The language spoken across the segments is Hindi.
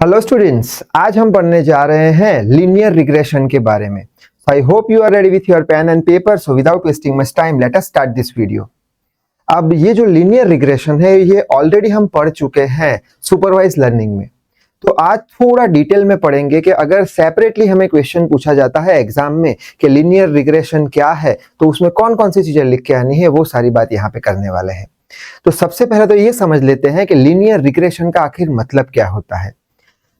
हेलो स्टूडेंट्स, आज हम पढ़ने जा रहे हैं लीनियर रिग्रेशन के बारे में। I hope you are ready with your pen and paper, so without wasting much time let us start this video. अब ये जो लीनियर रिग्रेशन है ये ऑलरेडी हम पढ़ चुके हैं सुपरवाइज लर्निंग में। तो आज थोड़ा डिटेल में पढ़ेंगे कि अगर सेपरेटली हमें क्वेश्चन पूछा जाता है एग्जाम में कि लीनियर रिग्रेशन क्या है तो उसमें कौन कौन सी चीजें लिख के आनी है, वो सारी बात यहाँ पे करने वाले हैं। तो सबसे पहले तो ये समझ लेते हैं कि लीनियर रिग्रेशन का आखिर मतलब क्या होता है।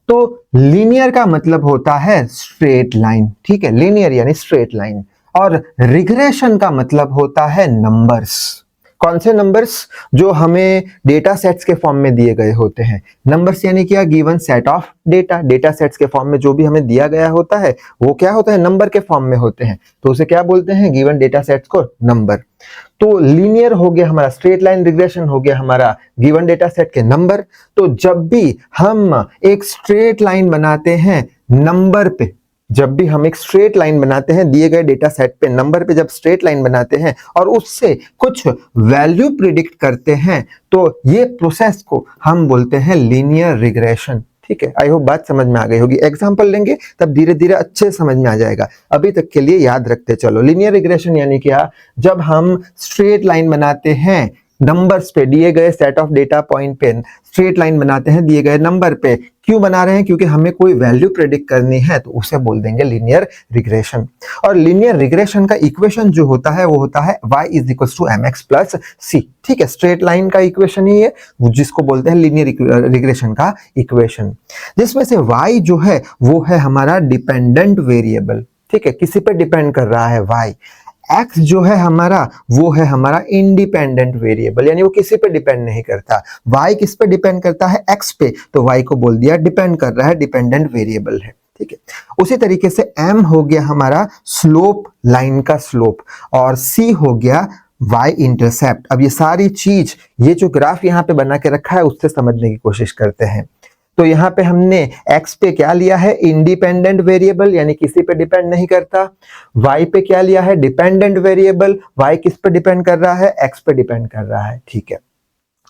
तो लीनियर का मतलब होता है स्ट्रेट लाइन, ठीक है, लीनियर यानी स्ट्रेट लाइन। और रिग्रेशन का मतलब होता है नंबर्स। कौन से नंबर्स? जो हमें डेटा सेट्स के फॉर्म में दिए गए होते हैं। नंबर्स यानी क्या? Given set of data, data sets के फॉर्म में जो भी हमें दिया गया होता है वो क्या होता है? नंबर के फॉर्म में होते हैं। तो उसे क्या बोलते हैं? गिवन डेटा सेट्स को नंबर। तो लीनियर हो गया हमारा, स्ट्रेट लाइन रिग्रेशन हो गया हमारा गिवन डेटा सेट के नंबर। तो जब भी हम एक स्ट्रेट लाइन बनाते हैं नंबर पे, जब भी हम एक स्ट्रेट लाइन बनाते हैं दिए गए डेटा सेट पे, नंबर पे जब स्ट्रेट लाइन बनाते हैं और उससे कुछ वैल्यू प्रिडिक्ट करते हैं तो ये प्रोसेस को हम बोलते हैं लीनियर रिग्रेशन। ठीक है, आई होप बात समझ में आ गई होगी। एग्जांपल लेंगे तब धीरे धीरे अच्छे समझ में आ जाएगा। अभी तक के लिए याद रखते चलो। लीनियर रिग्रेशन यानी क्या? जब हम स्ट्रेट लाइन बनाते हैं नंबर्स पे, दिए गए सेट ऑफ डेटा पॉइंट पे स्ट्रेट लाइन बनाते हैं दिए गए नंबर पे। क्यों बना रहे हैं? क्योंकि हमें कोई वैल्यू प्रेडिक्ट करनी है, तो उसे बोल देंगे लीनियर रिग्रेशन। और लीनियर रिग्रेशन का इक्वेशन जो होता है वो होता है y is equal to mx plus c। ठीक है, स्ट्रेट लाइन का इक्वेशन ही है जिसको बोलते हैं लीनियर रिग्रेशन का इक्वेशन, जिसमें से y जो है वो है हमारा डिपेंडेंट वेरिएबल। ठीक है, किसी पे डिपेंड कर रहा है y। x जो है हमारा वो है हमारा इंडिपेंडेंट वेरिएबल, यानी वो किसी पे डिपेंड नहीं करता। y किस पे डिपेंड करता है? x पे, तो y को बोल दिया डिपेंड कर रहा है, डिपेंडेंट वेरिएबल है। ठीक है, उसी तरीके से m हो गया हमारा स्लोप, लाइन का स्लोप, और c हो गया y इंटरसेप्ट। अब ये सारी चीज, ये जो ग्राफ यहाँ पे बना के रखा है उससे समझने की कोशिश करते हैं। तो यहाँ पे हमने x पे क्या लिया है? इंडिपेंडेंट वेरिएबल, यानी किसी पे डिपेंड नहीं करता। y पे क्या लिया है? डिपेंडेंट वेरिएबल, y किस पे डिपेंड कर रहा है? x पे डिपेंड कर रहा है। ठीक है,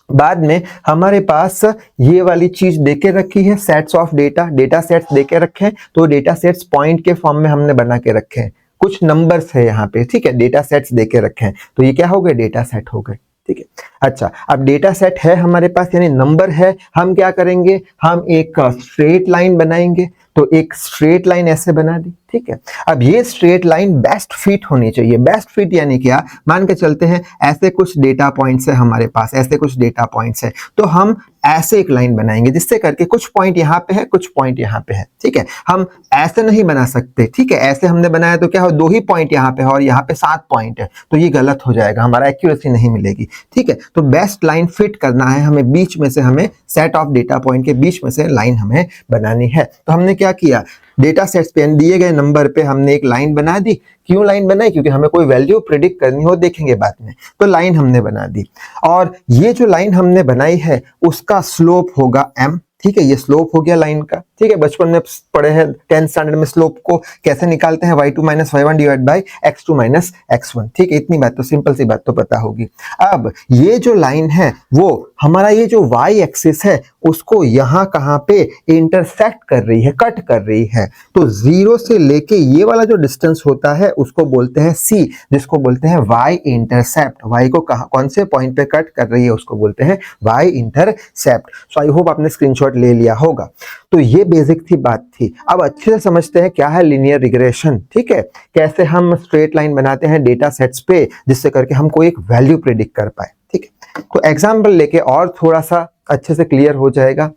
बाद में हमारे पास ये वाली चीज देके रखी है, sets of data, data sets देके रखे हैं। तो डेटा सेट्स पॉइंट के फॉर्म में हमने बना के रखे हैं, कुछ नंबर्स है यहाँ पे। ठीक है, डेटा सेट्स देके रखे हैं, तो ये क्या हो गए? डेटा सेट हो गए। ठीक है, अच्छा, अब डेटा सेट है हमारे पास यानी नंबर है। हम क्या करेंगे? हम एक स्ट्रेट लाइन बनाएंगे। तो एक स्ट्रेट लाइन ऐसे बना दी। ठीक है, अब ये स्ट्रेट लाइन बेस्ट फिट होनी चाहिए। बेस्ट फिट यानी क्या? मान के चलते हैं ऐसे कुछ डेटा पॉइंट्स है हमारे पास, ऐसे कुछ डेटा पॉइंट्स है, तो हम ऐसे एक लाइन बनाएंगे जिससे करके कुछ पॉइंट यहाँ पे है, कुछ पॉइंट यहाँ पे है। ठीक है, हम ऐसे नहीं बना सकते। ठीक है, ऐसे हमने बनाया तो क्या हो? 2 ही पॉइंट यहाँ पे है और यहाँ पे 7 पॉइंट है, तो ये गलत हो जाएगा, हमारा एक्यूरेसी नहीं मिलेगी। ठीक है, तो बेस्ट लाइन फिट करना है हमें, बीच में से हमें सेट ऑफ डेटा पॉइंट के बीच में से लाइन हमें बनानी है। तो हमने क्या किया? डेटा सेट्स पे दिए गए नंबर पे हमने एक लाइन बना दी। क्यों लाइन बनाई? क्योंकि हमें कोई वैल्यू प्रिडिक्ट करनी हो, देखेंगे बाद में। तो लाइन हमने बना दी, और ये जो लाइन हमने बनाई है उसका स्लोप होगा m। ठीक है, ये स्लोप हो गया लाइन का। ठीक है, बचपन में पढ़े हैं 10th स्टैंडर्ड में स्लोप को कैसे निकालते हैं? y2 minus y1 divide by x2 minus x1। ठीक है, इतनी बात तो, सिंपल सी बात तो पता होगी। अब ये जो लाइन है वो हमारा ये जो y एक्सिस है उसको यहाँ कहाँ पे इंटरसेक्ट कर रही है, कट कर रही है। तो 0 से लेके ये वाला जो डिस्टेंस होता है उसको बोलते हैं c, जिसको बोलते हैं y इंटरसेप्ट। y को कहाँ, कौन से पॉइंट पे कट कर रही है उसको बोलते हैं y intercept. So I hope आपने स्क्रीनशॉट ले लिया होगा। तो ये बेसिक थी, बात थी। अब अच्छे से समझते हैं क्या है लीनियर रिग्रेशन। ठीक है, कैसे हम स्ट्रेट लाइन बनाते हैं डेटा सेट्स पे जिससे करके हम कोई एक वैल्यू प्रेडिक्ट कर पाए। ठीक है, तो एग्जांपल लेके और थोड़ा सा अच्छे से क्लियर हो जाएगा।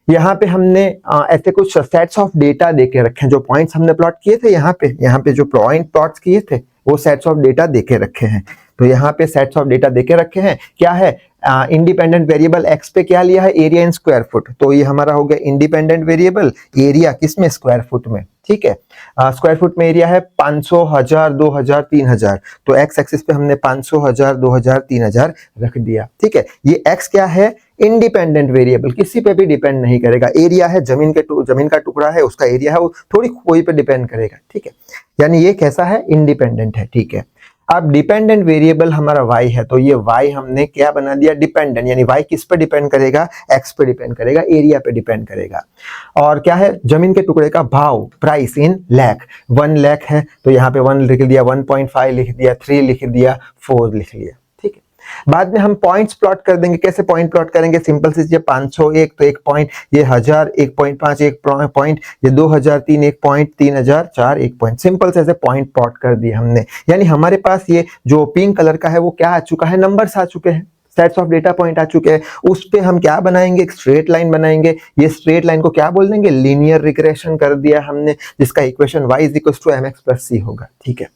यहाँ पे हमने ऐसे कुछ सेट्स ऑफ डेटा देके रखे हैं, जो पॉइंट्स हमने प्लॉट किए थे यहाँ पे जो पॉइंट प्लॉट्स किए थे वो सेट्स ऑफ डेटा देके रखे हैं। तो यहाँ पे सेट्स ऑफ डेटा देके रखे हैं। क्या है? इंडिपेंडेंट वेरिएबल x पे क्या लिया है? Area in square foot. तो ये हमारा हो गया इंडिपेंडेंट वेरिएबल, एरिया किसमें? स्क्वायर फुट में। ठीक है, स्क्वायर फुट में एरिया है 500, 1000, 2000, 3000। तो x एक्सिस पे हमने 500, 1000, 2000, 3000 रख दिया। ठीक है, ये x क्या है? इंडिपेंडेंट वेरिएबल, किसी पे भी डिपेंड नहीं करेगा। एरिया है जमीन का टुकड़ा है, उसका एरिया है, वो थोड़ी कोई पे डिपेंड करेगा। ठीक है, यानी ये कैसा है? इंडिपेंडेंट है। ठीक है, अब डिपेंडेंट वेरिएबल हमारा y है, तो ये y हमने क्या बना दिया, डिपेंडेंट, यानी y किस पे डिपेंड करेगा, x पे डिपेंड करेगा, एरिया पे डिपेंड करेगा। और क्या है, जमीन के टुकड़े का भाव, प्राइस इन लाख, 1 लाख है तो यहाँ पे 1 लिख दिया, 1.5 लिख दिया, 3 लिख दिया, 4 लिख लिया। ठीक है, बाद में हम पॉइंट्स प्लॉट कर देंगे। कैसे पॉइंट प्लॉट करेंगे, सिंपल सी चीज, 501 तो 1 पॉइंट, ये 1000 1.5 1 पॉइंट, ये 2003 1 पॉइंट, 3004 1 पॉइंट। सिंपल से ऐसे पॉइंट प्लॉट कर दिए हमने। यानी हमारे पास ये जो पिंक कलर का है वो क्या आ चुका है, नंबर्स आ चुके हैं, सेट्स ऑफ डेटा पॉइंट आ चुके हैं। उस पे हम क्या बनाएंगे, एक स्ट्रेट लाइन बनाएंगे। ये स्ट्रेट लाइन को क्या बोल देंगे, लीनियर रिग्रेशन कर दिया हमने, जिसका इक्वेशन y = mx + c होगा। ठीक है,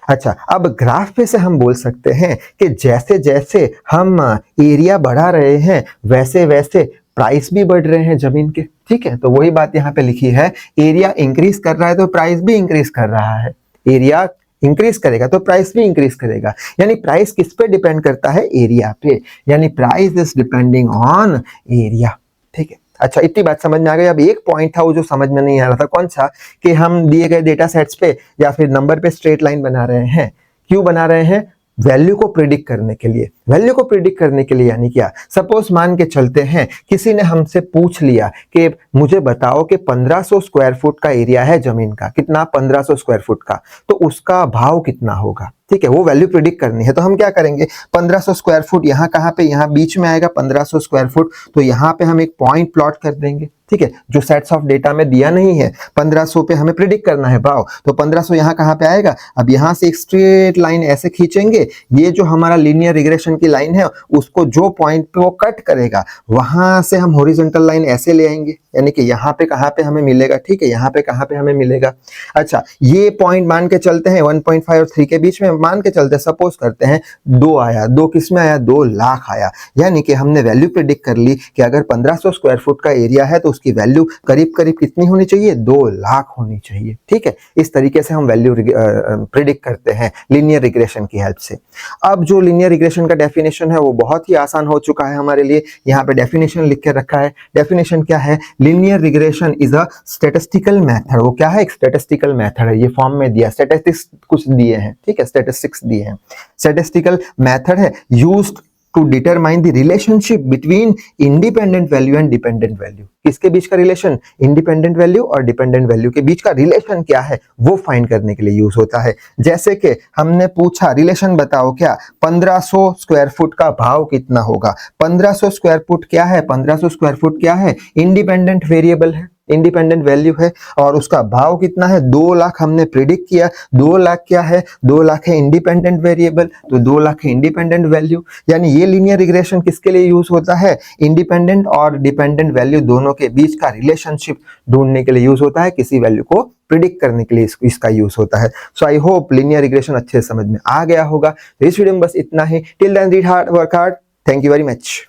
अच्छा, अब ग्राफ पे से हम बोल सकते हैं कि जैसे जैसे हम एरिया बढ़ा रहे हैं वैसे वैसे प्राइस भी बढ़ रहे हैं जमीन के। ठीक है, तो वही बात यहाँ पे लिखी है, एरिया इंक्रीज कर रहा है तो प्राइस भी इंक्रीज कर रहा है, एरिया इंक्रीज करेगा तो प्राइस भी इंक्रीज करेगा। यानी प्राइस किस पे डिपेंड करता है, एरिया पे, यानी price is depending on area. ठीक है, अच्छा, इतनी बात समझ में आ गई। अब एक पॉइंट था वो जो समझ में नहीं आ रहा था, कौन सा, कि हम दिए गए डेटा सेट्स पे या फिर नंबर पे स्ट्रेट लाइन बना रहे हैं। क्यों बना रहे हैं, वैल्यू को प्रिडिक्ट करने के लिए। वैल्यू को प्रिडिक्ट करने के लिए यानी क्या, सपोज मान के चलते हैं किसी ने हमसे पूछ लिया कि मुझे बताओ कि 1500 स्क्वायर फुट का एरिया है जमीन का, कितना, 1500 स्क्वायर फुट का, तो उसका भाव कितना होगा। ठीक है, वो वैल्यू प्रिडिक्ट करनी है, तो हम क्या करेंगे, 1500 स्क्वायर फुट यहाँ कहाँ पे, यहाँ बीच में आएगा 1500 स्क्वायर फुट, तो यहाँ पे हम एक पॉइंट प्लॉट कर देंगे। ठीक है, जो सेट्स ऑफ डेटा में दिया नहीं है, 1500 पे हमें प्रिडिक्ट करना है भाव, तो 1500 यहाँ कहाँ पे आएगा। अब यहाँ से एक स्ट्रेट लाइन ऐसे खींचेंगे, ये जो हमारा लीनियर रिग्रेशन की लाइन है उसको जो पॉइंट पे वो कट करेगा वहां से हम हॉरिजॉन्टल लाइन ऐसे ले आएंगे, यानी कि यहाँ पे कहाँ पे हमें मिलेगा। ठीक है, यहाँ पे कहाँ पे हमें मिलेगा। अच्छा, ये पॉइंट मान के चलते हैं 1.5 और 3 के बीच में, मान के चलते हैं, सपोज करते हैं 2 आया, 2 किस में आया, 2 लाख आया। यानी कि हमने वैल्यू प्रिडिक्ट कर ली कि अगर 1500 स्क्वायर फुट का एरिया है तो उसकी वैल्यू करीब करीब कितनी होनी चाहिए, 2 लाख होनी चाहिए। ठीक है, इस तरीके से हम वैल्यू प्रिडिक्ट करते हैं लीनियर रिग्रेशन की हेल्प से। अब जो लीनियर रिग्रेशन का डेफिनेशन है वो बहुत ही आसान हो चुका है हमारे लिए। यहाँ पे डेफिनेशन लिख के रखा है। डेफिनेशन क्या है, linear regression is a statistical method. वो क्या है, एक स्टैटिस्टिकल मेथड है, ये फॉर्म में दिया, स्टैटिस्टिक्स कुछ दिए हैं। ठीक है, स्टैटिस्टिक्स दिए हैं, स्टैटिस्टिकल मेथड है used to determine the relationship between independent value and dependent value. किसके बीच का रिलेशन, इंडिपेंडेंट वैल्यू और डिपेंडेंट वैल्यू के बीच का रिलेशन क्या है वो फाइंड करने के लिए यूज होता है। जैसे कि हमने पूछा रिलेशन बताओ, क्या 1500 स्क्वायर फुट का भाव कितना होगा। 1500 स्क्वायर फुट क्या है, 1500 स्क्वायर फुट क्या है, इंडिपेंडेंट वेरिएबल है, इंडिपेंडेंट वैल्यू है, और उसका भाव कितना है, 2 लाख हमने प्रिडिक्ट किया। 2 लाख क्या है, 2 लाख है इंडिपेंडेंट वेरिएबल, तो 2 लाख है इंडिपेंडेंट वैल्यू। यानी ये लीनियर रिग्रेशन किसके लिए यूज होता है, इंडिपेंडेंट और डिपेंडेंट वैल्यू दोनों के बीच का रिलेशनशिप ढूंढने के लिए यूज होता है, किसी वैल्यू को प्रिडिक्ट करने के लिए इसका यूज होता है। सो आई होप लीनियर रिग्रेशन अच्छे से समझ में आ गया होगा। तो इस वीडियो में बस इतना ही। Till then read hard, work hard. Thank you very much.